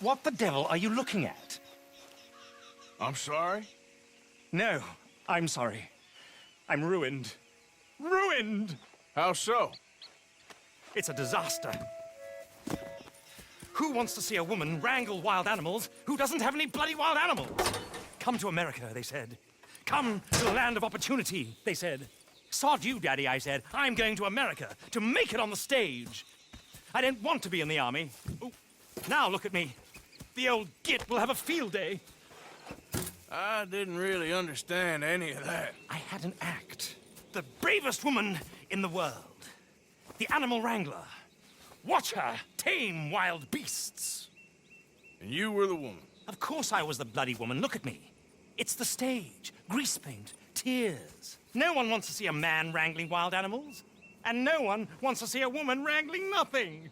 What the devil are you looking at? I'm sorry? No, I'm sorry. I'm ruined. Ruined! How so? It's a disaster. Who wants to see a woman wrangle wild animals who doesn't have any bloody wild animals? Come to America, they said. Come to the land of opportunity, they said. Sod you, Daddy, I said. I'm going to America to make it on the stage. I didn't want to be in the army. Ooh. Now look at me. The old git will have a field day. I didn't really understand any of that. I had an act. The bravest woman in the world. The animal wrangler. Watch her tame wild beasts. And you were the woman. Of course I was the bloody woman. Look at me. It's the stage. Grease paint. Tears. No one wants to see a man wrangling wild animals. And no one wants to see a woman wrangling nothing.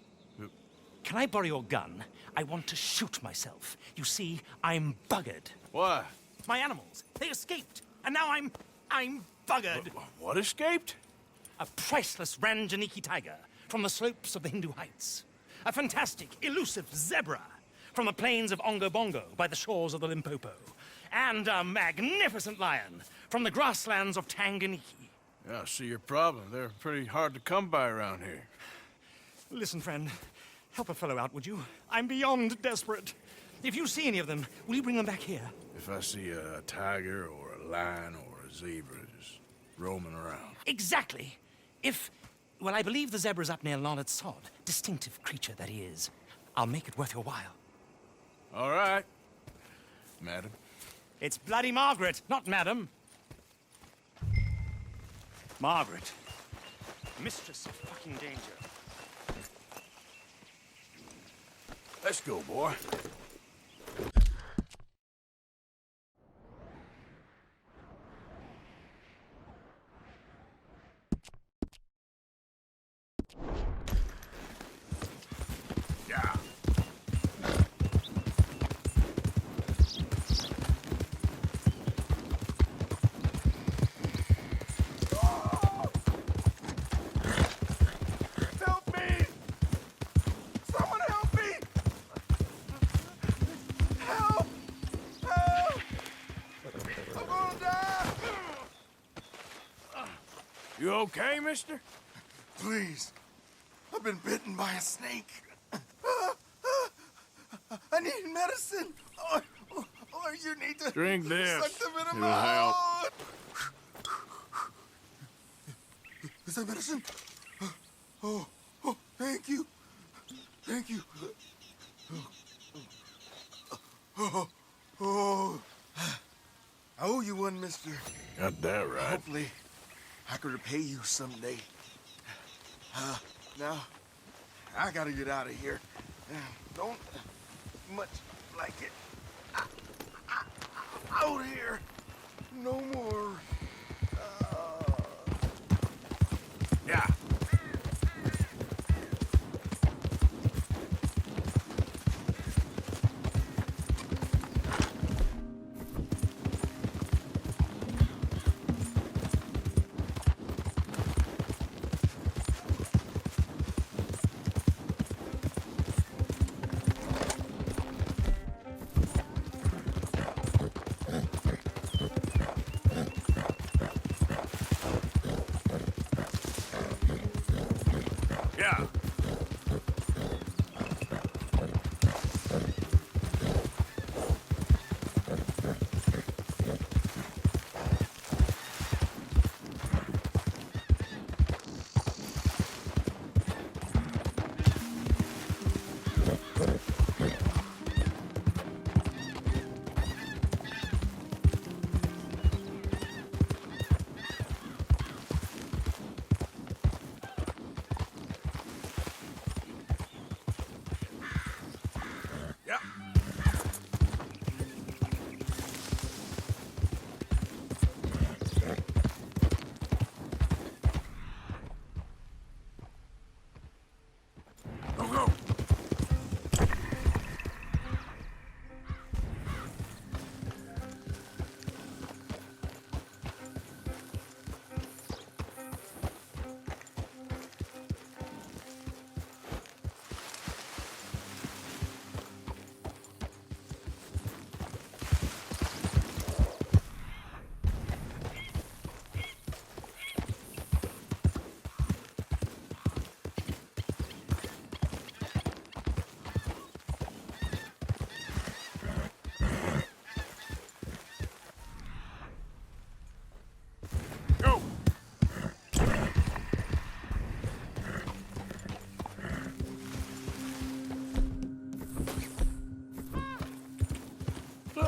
Can I borrow your gun? I want to shoot myself. You see, I'm buggered. Why? My animals, they escaped. And now I'm buggered. What escaped? A priceless Ranjaniki tiger from the slopes of the Hindu Heights. A fantastic, elusive zebra from the plains of Ongo Bongo by the shores of the Limpopo. And a magnificent lion from the grasslands of Tanganyika. Yeah, I see your problem. They're pretty hard to come by around here. Listen, friend, help a fellow out, would you? I'm beyond desperate. If you see any of them, will you bring them back here? If I see a tiger or a lion or a zebra just roaming around. Exactly. Well, I believe the zebra's up near Leonard Sod. Distinctive creature that he is. I'll make it worth your while. All right, madam. It's bloody Margaret, not madam. Margaret. Mistress of fucking danger. Let's go, boy. Yeah. Help me! Someone help me! Help! Help! I'm gonna die! You okay, mister? Please. I've been bitten by a snake. I need medicine. Or you need to Drink this. suck the venom It'll help. out. Is that medicine? Oh, thank you. Thank you. Oh. I owe you one, mister. Got that right. Hopefully, I could repay you someday. Now, I gotta get out of here. Don't much like it. Out here. No more. Yeah. Yeah.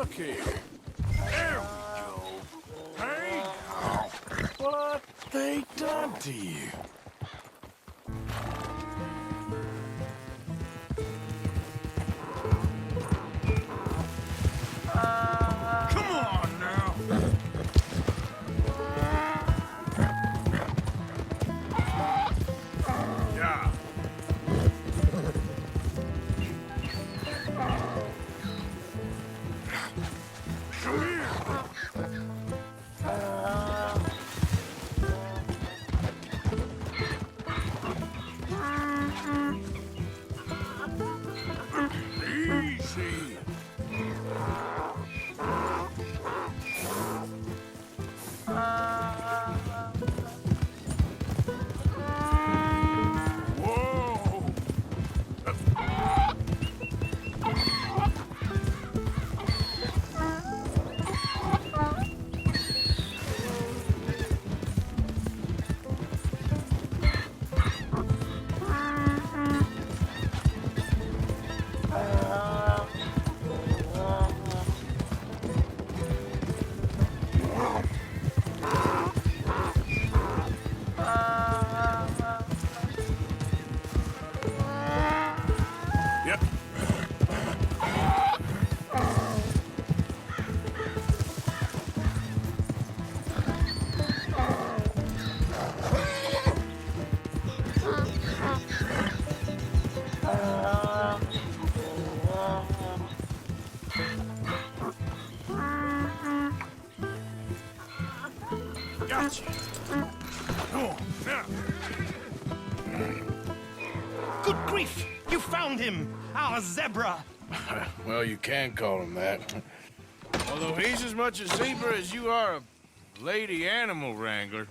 Look here. There we go. Hey, now. What they done to you? Come on now. Yeah. Come here. Easy. Whoa. Yep. Gotcha. Come on, now. Good grief! You found him! Our zebra! Well, you can call him that. Although he's as much a zebra as you are a lady animal wrangler.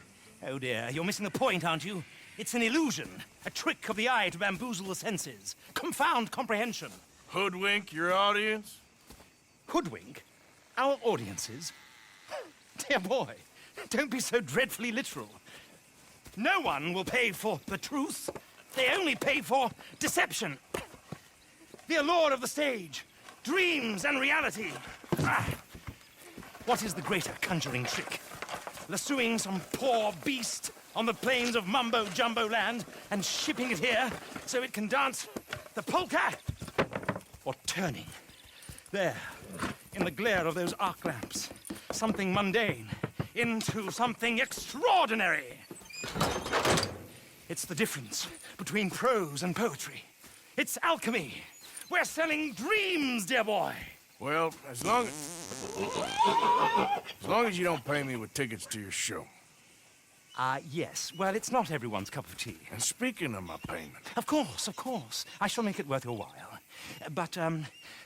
Oh dear, you're missing the point, aren't you? It's an illusion, a trick of the eye to bamboozle the senses, confound comprehension. Hoodwink your audience? Hoodwink? Our audiences? Dear boy, don't be so dreadfully literal. No one will pay for the truth. They only pay for deception. The allure of the stage, dreams and reality. Ah. What is the greater conjuring trick? Lassoing some poor beast on the plains of mumbo-jumbo land and shipping it here so it can dance the polka? Or turning, there, in the glare of those arc lamps, something mundane into something extraordinary? It's the difference between prose and poetry. It's alchemy. We're selling dreams, dear boy. Well, as long as you don't pay me with tickets to your show. Yes. Well, it's not everyone's cup of tea. And speaking of my payment, Of course, of course. I shall make it worth your while. But,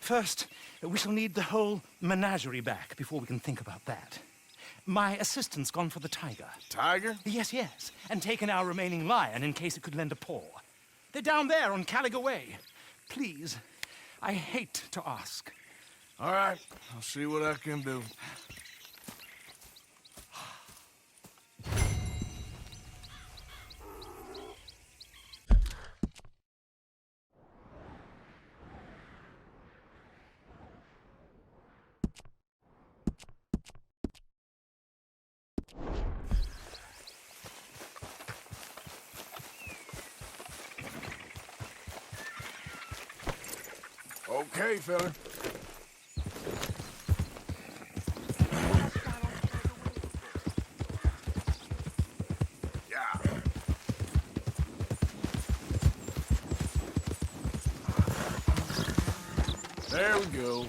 first, we shall need the whole menagerie back before we can think about that. My assistant's gone for the tiger. Tiger? Yes, yes. And taken our remaining lion in case it could lend a paw. They're down there on Caliga Way. Please, I hate to ask. All right, I'll see what I can do. Okay, fella. Yeah. There we go.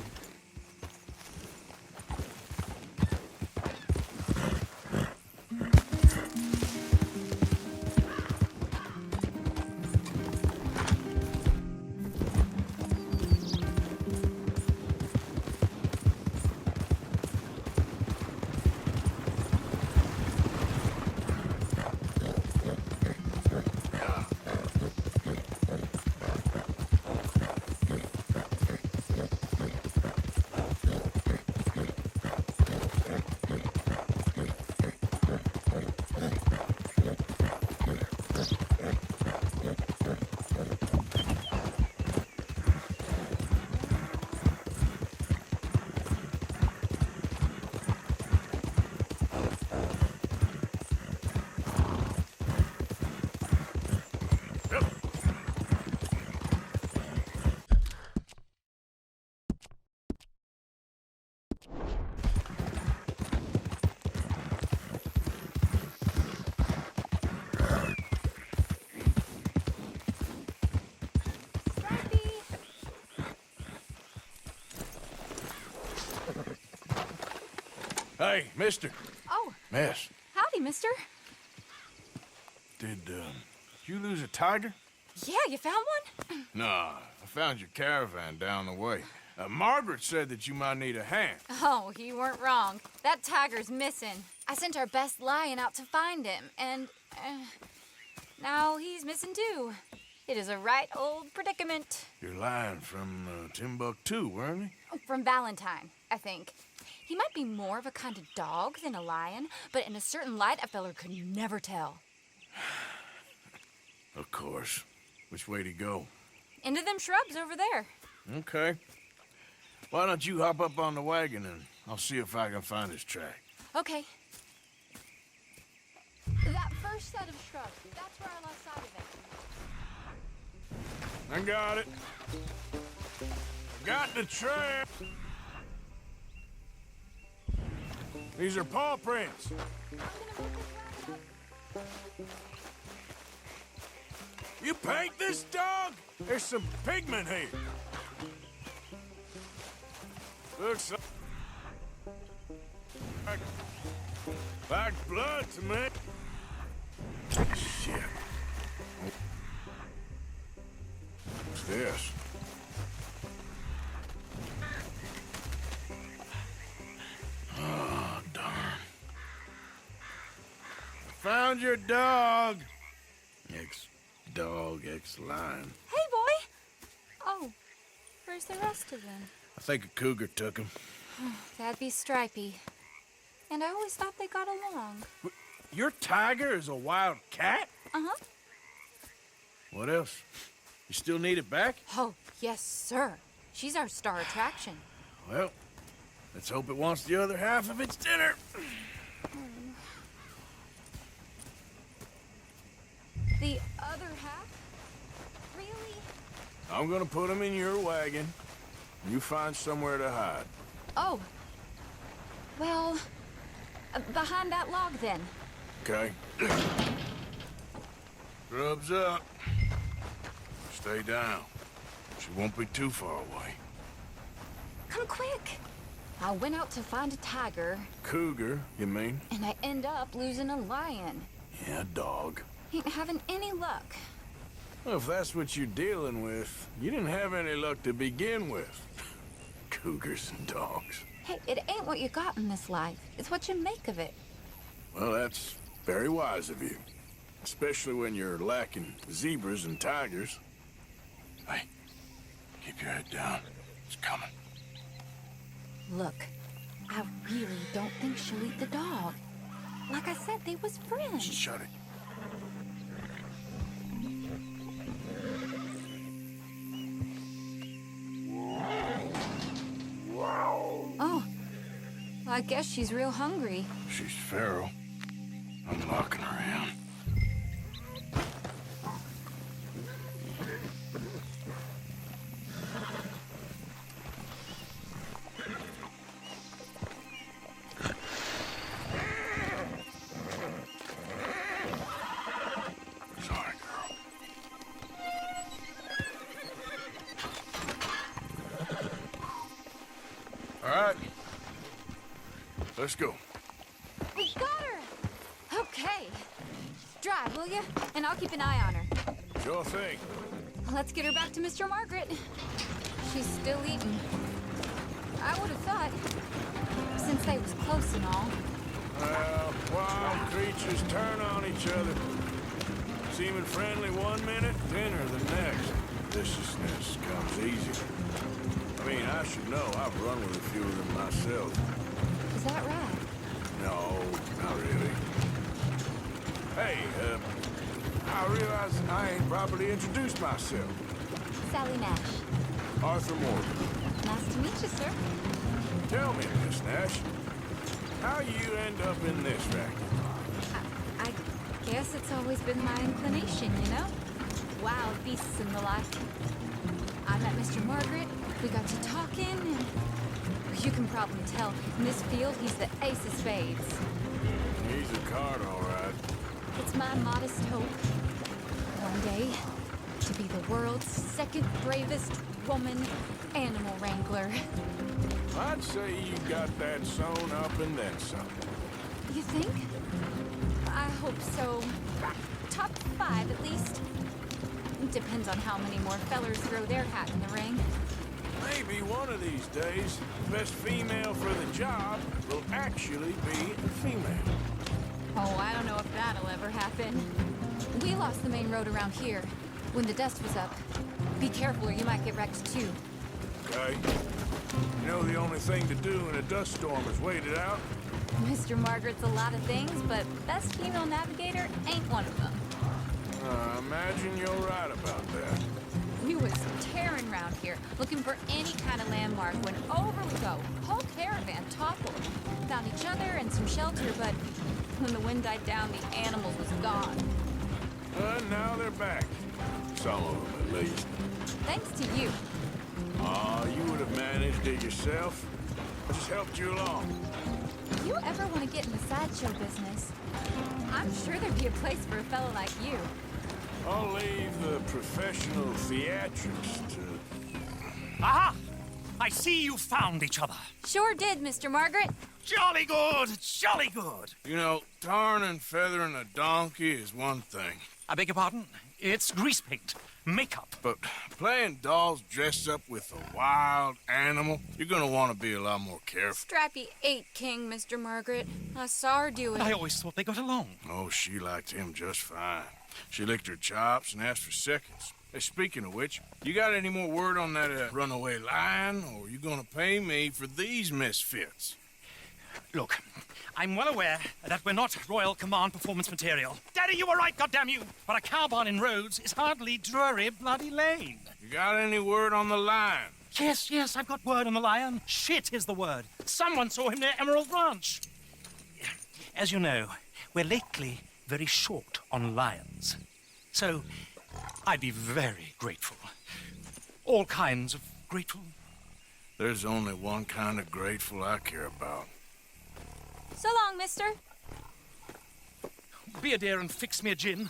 Hey, mister. Oh, Miss, howdy, mister. did you lose a tiger? Yeah, you found one? Nah, I found your caravan down the way. Margaret said that you might need a hand. Oh, you weren't wrong. That tiger's missing. I sent our best lion out to find him, and now he's missing too. It is a right old predicament. You're lying from Timbuktu, weren't you? From Valentine, I think. He might be more of a kind of dog than a lion, but in a certain light, a feller could never tell. Of course. Which way to go? Into them shrubs over there. Okay. Why don't you hop up on the wagon and I'll see if I can find his track. Okay. That first set of shrubs, that's where I lost sight of it. I got it. Got the track. These are paw prints. You paint this dog? There's some pigment here. Looks like blood to me. Shit. What's this? Oh, darn. Found your dog. Ex-dog, ex-lion. Hey, boy! Oh, where's the rest of them? I think a cougar took him. That'd be Stripey. And I always thought they got along. Your tiger is a wild cat? Uh-huh. What else? You still need it back? Oh, yes, sir. She's our star attraction. Well, let's hope it wants the other half of its dinner. The other half? Really? I'm gonna put him in your wagon. You find somewhere to hide. Oh. Well, behind that log, then. Okay. Grub's up. Stay down. She won't be too far away. Come quick. I went out to find a tiger, Cougar, you mean? and I end up losing a lion. Yeah, dog. Ain't having any luck. Well, if that's what you're dealing with, you didn't have any luck to begin with. Cougars and dogs. Hey, it ain't what you got in this life. It's what you make of it. Well, that's very wise of you. Especially when you're lacking zebras and tigers. Hey, keep your head down. It's coming. Look, I really don't think she'll eat the dog. Like I said, they was friends. Shut it. Oh, well, I guess she's real hungry. She's feral. I'm locking her in. Sorry, girl. All right. Let's go. We got her! Okay. Drive, will you? And I'll keep an eye on her. Sure thing. Let's get her back to Mr. Margaret. She's still eating. I would have thought, since they was close and all. Well, wild creatures turn on each other. Seeming friendly one minute, dinner the next. Viciousness comes easy. I mean, I should know. I've run with a few of them myself. Is that right? No, not really. Hey, I realize I ain't properly introduced myself. Sally Nash. Arthur Morgan. Nice to meet you, sir. Tell me, Miss Nash, how you end up in this racket? I guess it's always been my inclination, you know? Wild beasts and the like. I met Mr. Margaret, we got to talking, and you can probably tell, in this field, he's the ace of spades. He's a card, all right. It's my modest hope, one day, to be the world's second bravest woman animal wrangler. I'd say you got that sewn up and then some. You think? I hope so. Top 5 at least. Depends on how many more fellers throw their hat in the ring. Maybe one of these days, the best female for the job will actually be a female. Oh, I don't know if that'll ever happen. We lost the main road around here when the dust was up. Be careful or you might get wrecked too. Okay? You know the only thing to do in a dust storm is wait it out? Mr. Margaret's a lot of things, but best female navigator ain't one of them. I imagine you're right about that. We was tearing around here, looking for any kind of landmark when over we go. Whole caravan toppled. Found each other and some shelter, but when the wind died down, the animals was gone. Now they're back. Some of them, at least. Thanks to you. Aw, you would have managed it yourself. I just helped you along. If you ever want to get in the sideshow business, I'm sure there'd be a place for a fella like you. I'll leave the professional theatrics to... Aha! I see you found each other. Sure did, Mr. Margaret. Jolly good, jolly good. You know, tarring and feathering a donkey is one thing. I beg your pardon? It's grease paint, makeup. But playing dolls dressed up with a wild animal, you're gonna want to be a lot more careful. Strappy ate King, Mr. Margaret. I saw her do it. I always thought they got along. Oh, she liked him just fine. She licked her chops and asked for seconds. Hey, speaking of which, you got any more word on that runaway lion, or are you gonna pay me for these misfits? Look, I'm well aware that we're not Royal Command performance material. Daddy, you were right, goddamn you! But a cow barn in Rhodes is hardly Drury Bloody Lane. You got any word on the lion? Yes, I've got word on the lion. Shit is the word. Someone saw him near Emerald Ranch. As you know, we're lately very short on lions. So, I'd be very grateful. All kinds of grateful. There's only one kind of grateful I care about. So long, mister. Be a dear and fix me a gin.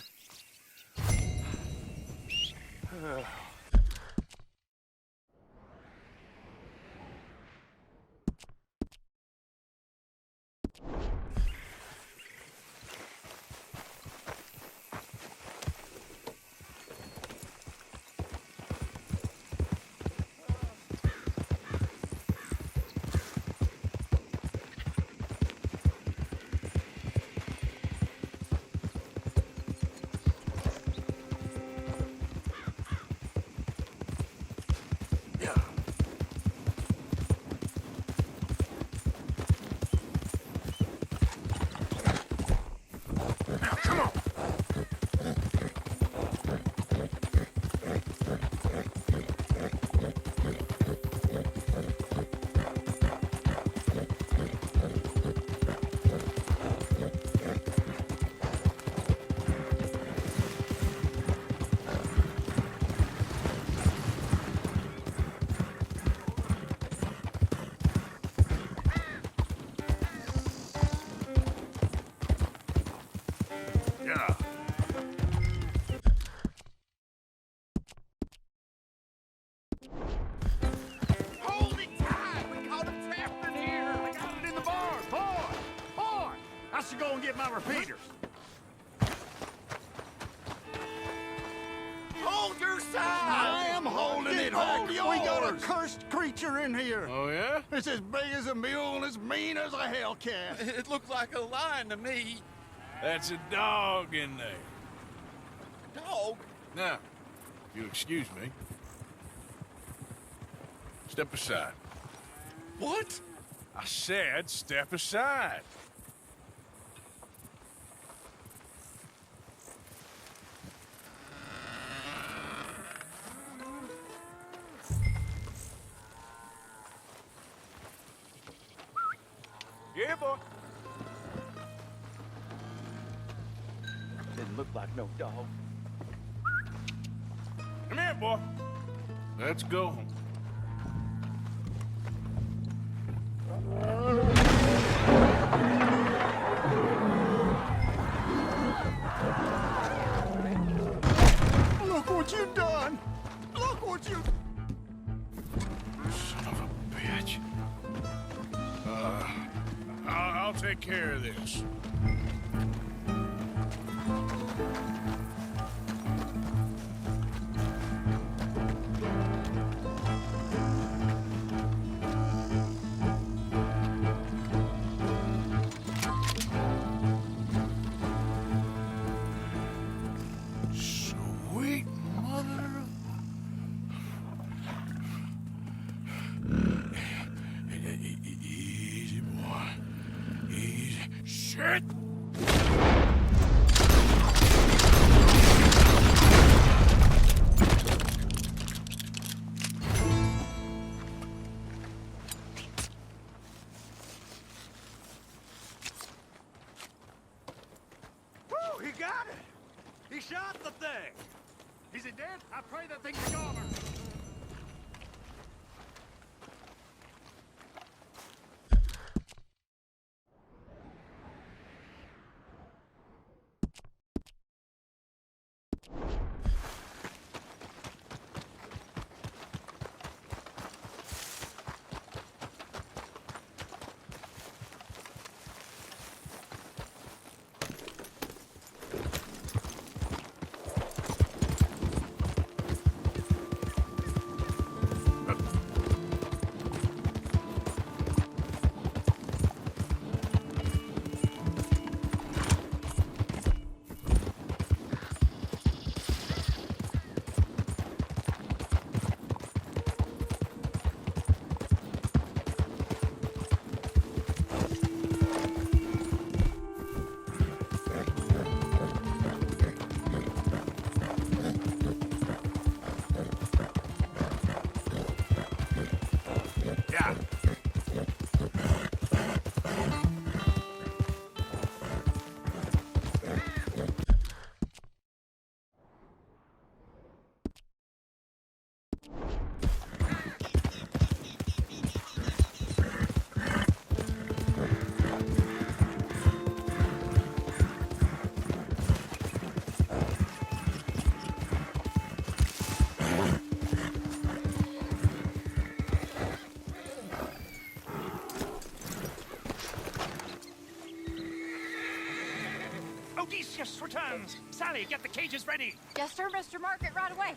Yeah. Hold it tight! We caught him trapped in here! We got it in the barn! Boy! I should go and get my repeaters. Hold your side! I am holding it! Hold yours! We got a cursed creature in here! Oh, yeah? It's as big as a mule and as mean as a hellcat. It looked like a lion to me. That's a dog in there. Dog? Now, if you'll excuse me. Step aside. What? I said step aside. Yeah, boy. Didn't look like no dog. Come here, boy. Let's go. Look what you done! Look what you... I'll take care of this. Sweet mother of... Easy, boy. Easy. Shit! Woo, he got it! He shot the thing! Is it dead? I pray that thing's a goner. Yeah. Odysseus returns. Sally, get the cages ready. Yes, sir, Mr. Margaret, right away.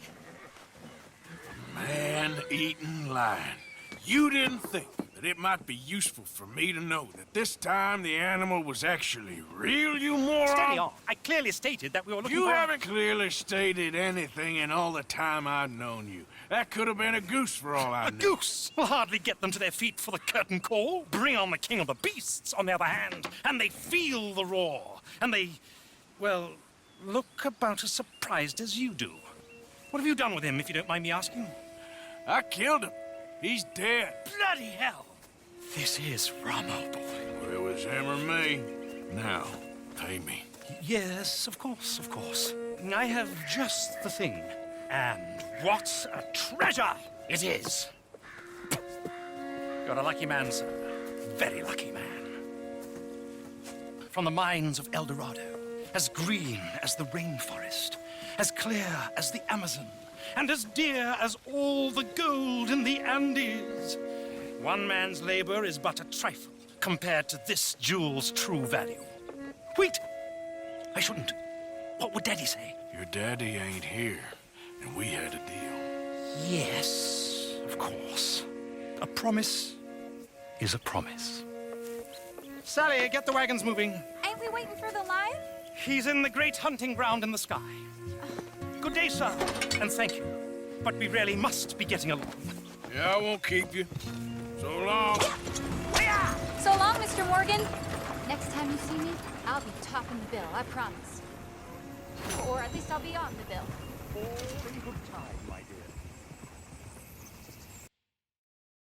Man-eating lion. You didn't think that it might be useful for me to know that this time the animal was actually real, you moron? Steady on. I clearly stated that we were looking You for... haven't clearly stated anything in all the time I've known you. That could have been a goose for all I A knew. goose will hardly get them to their feet for the curtain call. Bring on the king of the beasts, on the other hand, and they feel the roar. And they, well, look about as surprised as you do. What have you done with him, if you don't mind me asking? I killed him. He's dead. Bloody hell! This is Ramo, boy. Well, it was him or me. Now, pay me. Yes, of course, of course. I have just the thing. And what a treasure it is! You're a lucky man, sir. Very lucky man. From the mines of El Dorado, as green as the rainforest, as clear as the Amazon, and as dear as all the gold in the Andes. One man's labor is but a trifle compared to this jewel's true value. Wait! I shouldn't. What would Daddy say? Your daddy ain't here, and we had a deal. Yes, of course. A promise is a promise. Sally, get the wagons moving. Ain't we waiting for the lion? He's in the great hunting ground in the sky. Good day, sir, and thank you. But we really must be getting along. Yeah, I won't keep you. So long. So long, Mr. Morgan. Next time you see me, I'll be topping the bill, I promise. Or at least I'll be on the bill. All in good time, my dear.